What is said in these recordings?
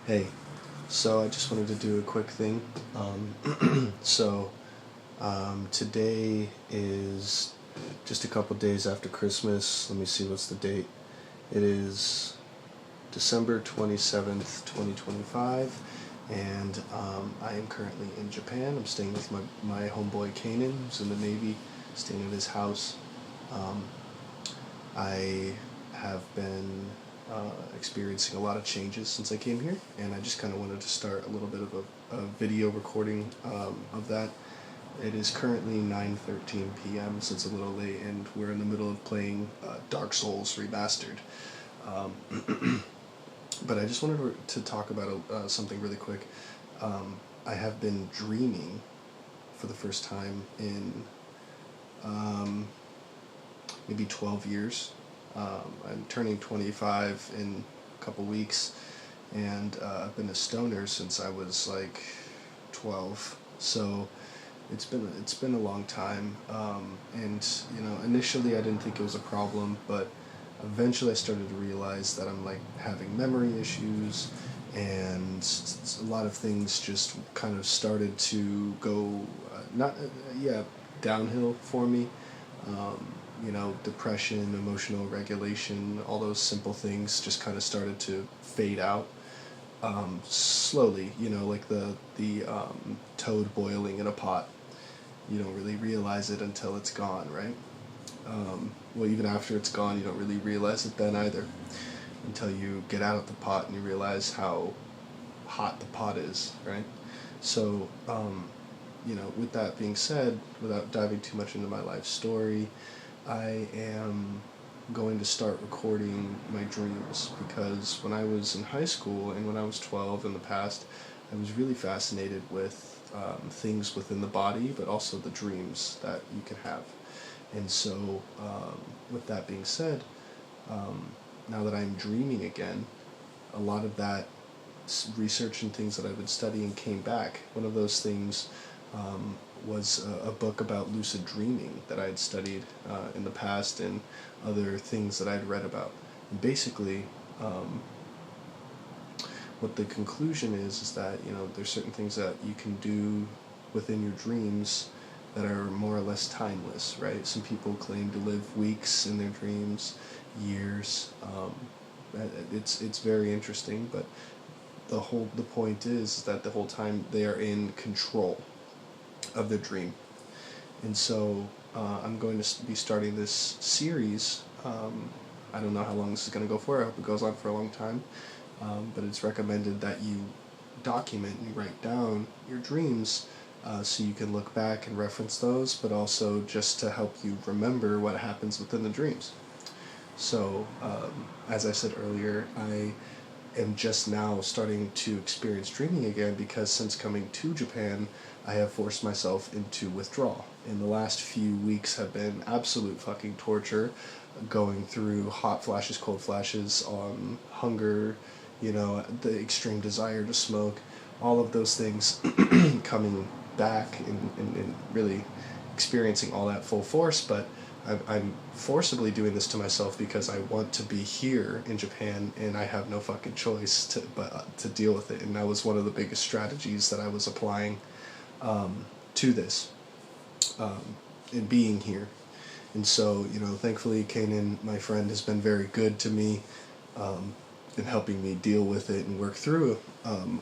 Hey, so I just wanted to do a quick thing. Today is just a couple days after Christmas. Let me see, what's the date? It is December 27th, 2025, and I am currently in Japan. I'm staying with my homeboy Kanan, who's in the Navy, staying at his house. Um, I have been experiencing a lot of changes since I came here, and I just kind of wanted to start a little bit of a video recording of that. It is currently 9:13 p.m., so it's a little late, and we're in the middle of playing Dark Souls Remastered. But I just wanted to talk about something really quick. I have been dreaming for the first time in maybe 12 years. I'm turning 25 in a couple weeks, and I've been a stoner since I was like 12. So it's been a long time, and initially I didn't think it was a problem, but eventually I started to realize that I'm like having memory issues, and a lot of things just kind of started to go not yeah downhill for me. Depression, emotional regulation, all those simple things just kind of started to fade out slowly. Like the toad boiling in a pot. You don't really realize it until it's gone, right? Well, even after it's gone, you don't really realize it then either, until you get out of the pot and you realize how hot the pot is, right? So, with that being said, without diving too much into my life story, I am going to start recording my dreams, because when I was in high school and when I was 12 in the past, I was really fascinated with things within the body, but also the dreams that you can have. And so, with that being said, now that I'm dreaming again, a lot of that research and things that I've been studying came back. One of those things was a book about lucid dreaming that I had studied in the past, and other things that I'd read about. And basically, what the conclusion is that there's certain things that you can do within your dreams that are more or less timeless, right? Some people claim to live weeks in their dreams, years. It's very interesting, but the point is that the whole time they are in control of their dream. And so I'm going to be starting this series. I don't know how long this is going to go for. I hope it goes on for a long time. But it's recommended that you document and you write down your dreams, so you can look back and reference those, but also just to help you remember what happens within the dreams. So, as I said earlier, I am just now starting to experience dreaming again, because since coming to Japan, I have forced myself into withdrawal. And the last few weeks have been absolute fucking torture, going through hot flashes, cold flashes, hunger, the extreme desire to smoke, all of those things coming back and really experiencing all that full force. But I'm forcibly doing this to myself because I want to be here in Japan, and I have no fucking choice to deal with it. And that was one of the biggest strategies that I was applying to this, in being here. And so, thankfully, Kanan, my friend, has been very good to me in helping me deal with it and work through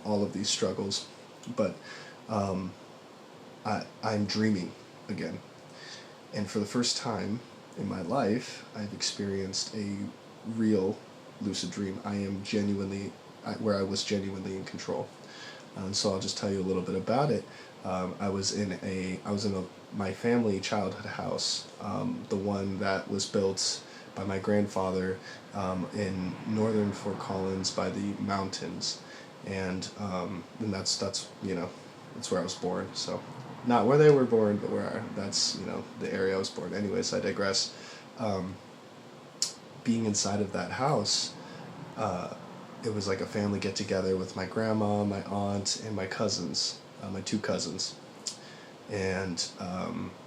all of these struggles. But I'm dreaming again. And for the first time in my life, I've experienced a real lucid dream. Where I was genuinely in control. And so I'll just tell you a little bit about it. I was in my family childhood house, the one that was built by my grandfather in northern Fort Collins by the mountains, and that's where I was born. So, not where they were born, but that's the area I was born. Anyways, I digress. Being inside of that house, it was like a family get together with my grandma, my aunt, and my cousins, my two cousins, and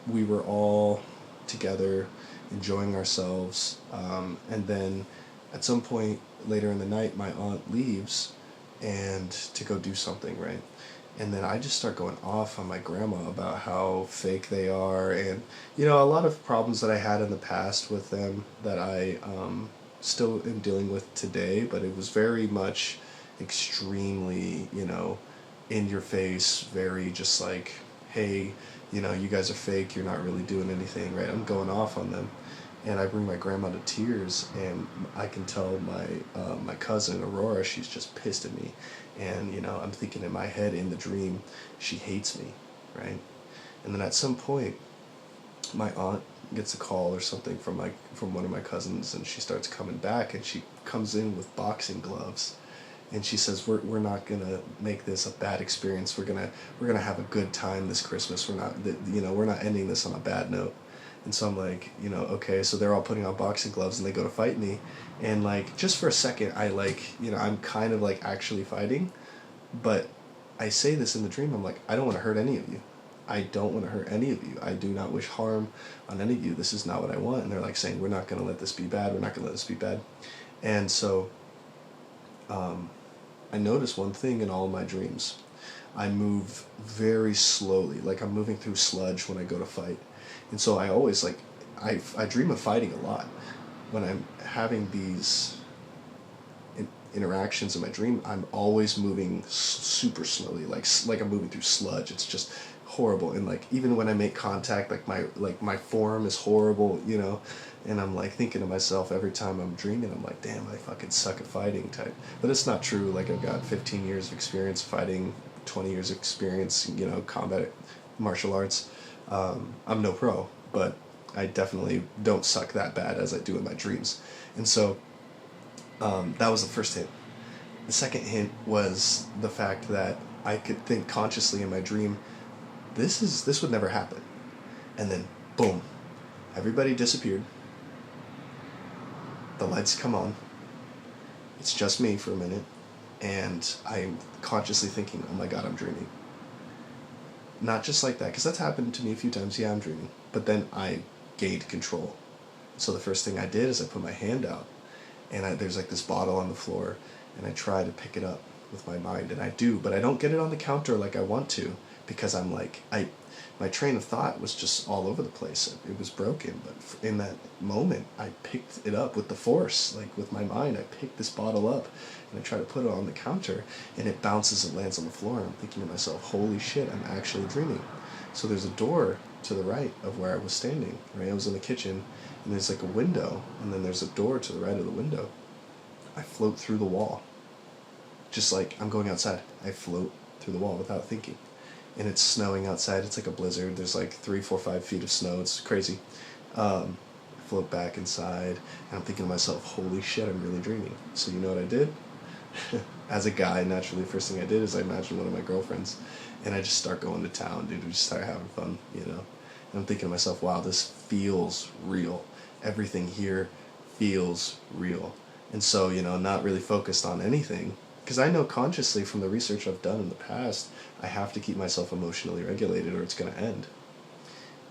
we were all together enjoying ourselves. And then at some point later in the night, my aunt leaves, and to go do something, right? And then I just start going off on my grandma about how fake they are, and a lot of problems that I had in the past with them that I still am dealing with today, but it was very much extremely, in your face, very just like, hey, you guys are fake, you're not really doing anything, right? I'm going off on them. And I bring my grandma to tears, and I can tell my cousin Aurora, she's just pissed at me, and I'm thinking in my head in the dream, she hates me, right? And then at some point, my aunt gets a call or something from one of my cousins, and she starts coming back, and she comes in with boxing gloves, and she says, we're not gonna make this a bad experience. We're gonna have a good time this Christmas. We're not ending this on a bad note. And so I'm like, okay, so they're all putting on boxing gloves and they go to fight me, and like just for a second I like, I'm kind of like actually fighting, but I say this in the dream, I'm like, I don't want to hurt any of you. I don't want to hurt any of you. I do not wish harm on any of you. This is not what I want. And they're like saying, we're not going to let this be bad. We're not going to let this be bad. And so I notice one thing in all my dreams. I move very slowly, like I'm moving through sludge when I go to fight. And so I always like, I dream of fighting a lot. When I'm having these interactions in my dream, I'm always moving super slowly, like I'm moving through sludge. It's just horrible. And like even when I make contact, my form is horrible, and I'm like thinking to myself every time I'm dreaming, I'm like, damn, I fucking suck at fighting type. But it's not true. Like I've got 15 years of experience fighting, 20 years of experience, combat martial arts. I'm no pro, but I definitely don't suck that bad as I do in my dreams. And so that was the first hint. The second hint was the fact that I could think consciously in my dream, this would never happen. And then boom, everybody disappeared. The lights come on. It's just me for a minute, and I'm consciously thinking, oh my god, I'm dreaming. Not just like that, because that's happened to me a few times. Yeah, I'm dreaming. But then I gained control. So the first thing I did is I put my hand out, and there's like this bottle on the floor, and I try to pick it up with my mind, and I do, but I don't get it on the counter like I want to, because I'm like, my train of thought was just all over the place. It was broken, but in that moment, I picked it up with the force, like with my mind. I picked this bottle up, and I try to put it on the counter, and it bounces and lands on the floor, and I'm thinking to myself, holy shit, I'm actually dreaming. So there's a door to the right of where I was standing, right? I was in the kitchen, and there's like a window, and then there's a door to the right of the window. I float through the wall. Just like I'm going outside, I float through the wall without thinking. And it's snowing outside. It's like a blizzard. There's like 3, 4, 5 feet of snow. It's crazy. I float back inside, and I'm thinking to myself, holy shit, I'm really dreaming. So you know what I did? As a guy, naturally, the first thing I did is I imagined one of my girlfriends, and I just start going to town, dude. We just start having fun, And I'm thinking to myself, wow, this feels real. Everything here feels real. And so, not really focused on anything, because I know consciously from the research I've done in the past, I have to keep myself emotionally regulated or it's going to end.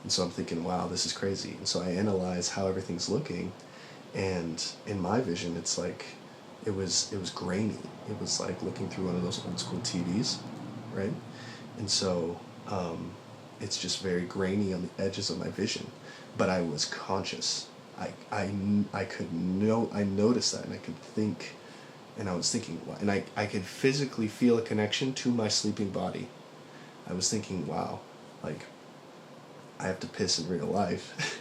And so I'm thinking, wow, this is crazy. And so I analyze how everything's looking, and in my vision, it's like, it was grainy. It was like looking through one of those old school TVs, right? And so it's just very grainy on the edges of my vision. But I was conscious. I noticed that, and I could think. And I was thinking, and I could physically feel a connection to my sleeping body. I was thinking, wow, like, I have to piss in real life.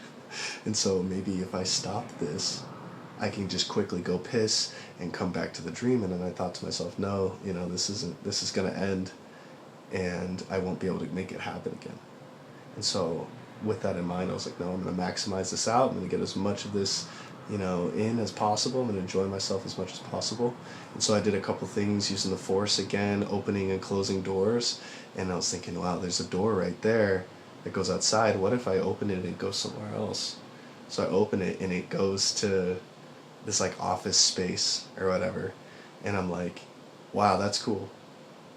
And so maybe if I stop this, I can just quickly go piss and come back to the dream. And then I thought to myself, no, this is going to end, and I won't be able to make it happen again. And so with that in mind, I was like, no, I'm going to maximize this out. I'm going to get as much of this in as possible. I'm going to enjoy myself as much as possible. And so I did a couple things using the force again, opening and closing doors. And I was thinking, wow, there's a door right there that goes outside. What if I open it and it goes somewhere else? So I open it and it goes to this like office space or whatever. And I'm like, wow, that's cool.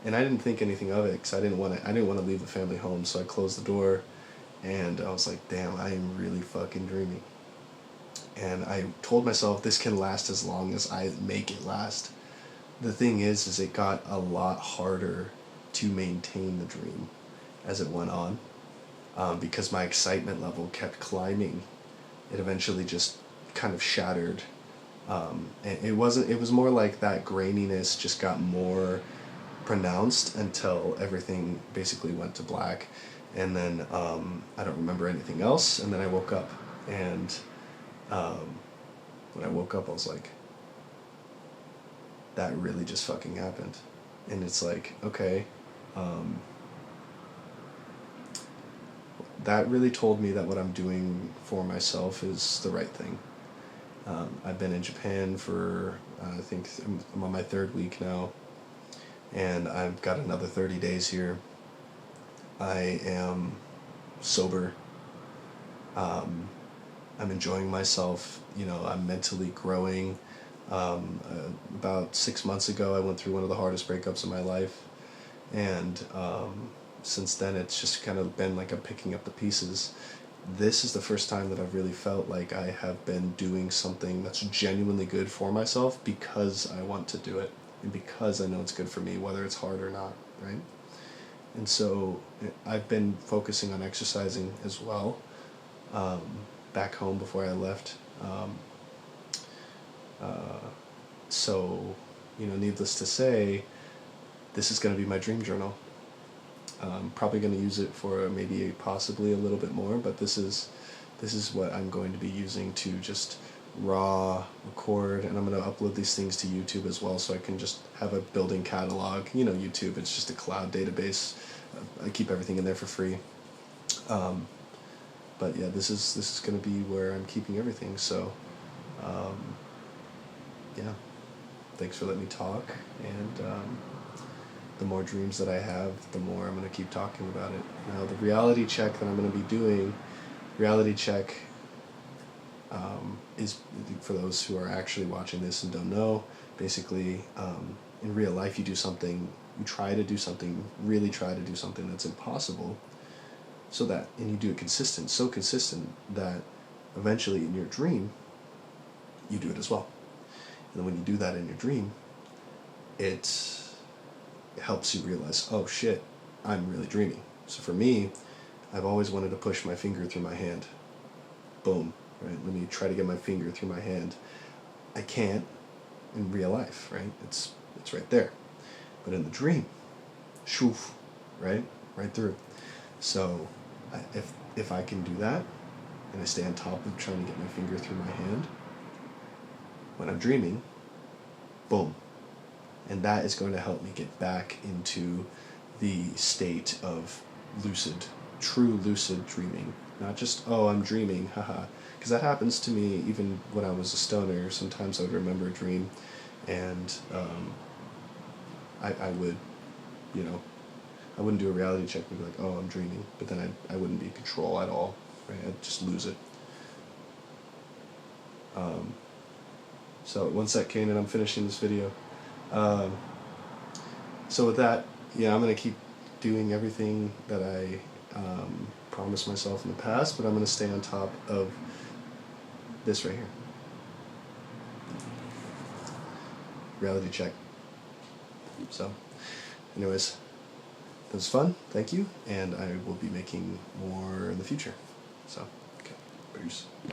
And I didn't think anything of it because I didn't want to leave the family home. So I closed the door, and I was like, damn, I am really fucking dreaming. And I told myself this can last as long as I make it last. the thing is it got a lot harder to maintain the dream as it went on, because my excitement level kept climbing. It eventually just kind of shattered. And it wasn't. It was more like that graininess just got more pronounced until everything basically went to black, and then I don't remember anything else. And then I woke up, and when I woke up, I was like, that really just fucking happened. And it's like, okay, that really told me that what I'm doing for myself is the right thing. I've been in Japan for, I think I'm on my 3rd week now, and I've got another 30 days here. I am sober. I'm enjoying myself. You know, I'm mentally growing. About 6 months ago, I went through one of the hardest breakups of my life, and since then, it's just kind of been like I'm picking up the pieces. This is the first time that I've really felt like I have been doing something that's genuinely good for myself because I want to do it and because I know it's good for me, whether it's hard or not, right? And so I've been focusing on exercising as well, back home before I left. So, you know, needless to say, this is going to be my dream journal. I'm probably going to use it for maybe possibly a little bit more, but this is what I'm going to be using to just raw record, and I'm going to upload these things to YouTube as well, so I can just have a building catalog. You know, YouTube, it's just a cloud database. I keep everything in there for free. But yeah, this is going to be where I'm keeping everything. So, yeah, thanks for letting me talk, and the more dreams that I have, the more I'm going to keep talking about it. Now, the reality check that I'm going to be doing, reality check is, for those who are actually watching this and don't know, basically, in real life you do something, you try to do something, really try to do something that's impossible, so that, and you do it so consistent that eventually in your dream, you do it as well. And then when you do that in your dream, it helps you realize, oh shit, I'm really dreaming. So for me, I've always wanted to push my finger through my hand. Boom, right? Let me try to get my finger through my hand. I can't in real life, right? It's right there. But in the dream, shoof, right? Right through. So if I can do that, and I stay on top of trying to get my finger through my hand, when I'm dreaming, boom. And that is going to help me get back into the state of lucid, true lucid dreaming. Not just, oh, I'm dreaming, haha. Because that happens to me even when I was a stoner. Sometimes I would remember a dream, and I would, you know, I wouldn't do a reality check and be like, oh, I'm dreaming. But then I wouldn't be in control at all, right? I'd just lose it. So once that came in, I'm finishing this video. So with that, yeah, I'm going to keep doing everything that I promised myself in the past, but I'm going to stay on top of this right here. Reality check. So, anyways, that was fun. Thank you. And I will be making more in the future. So, okay. Peace.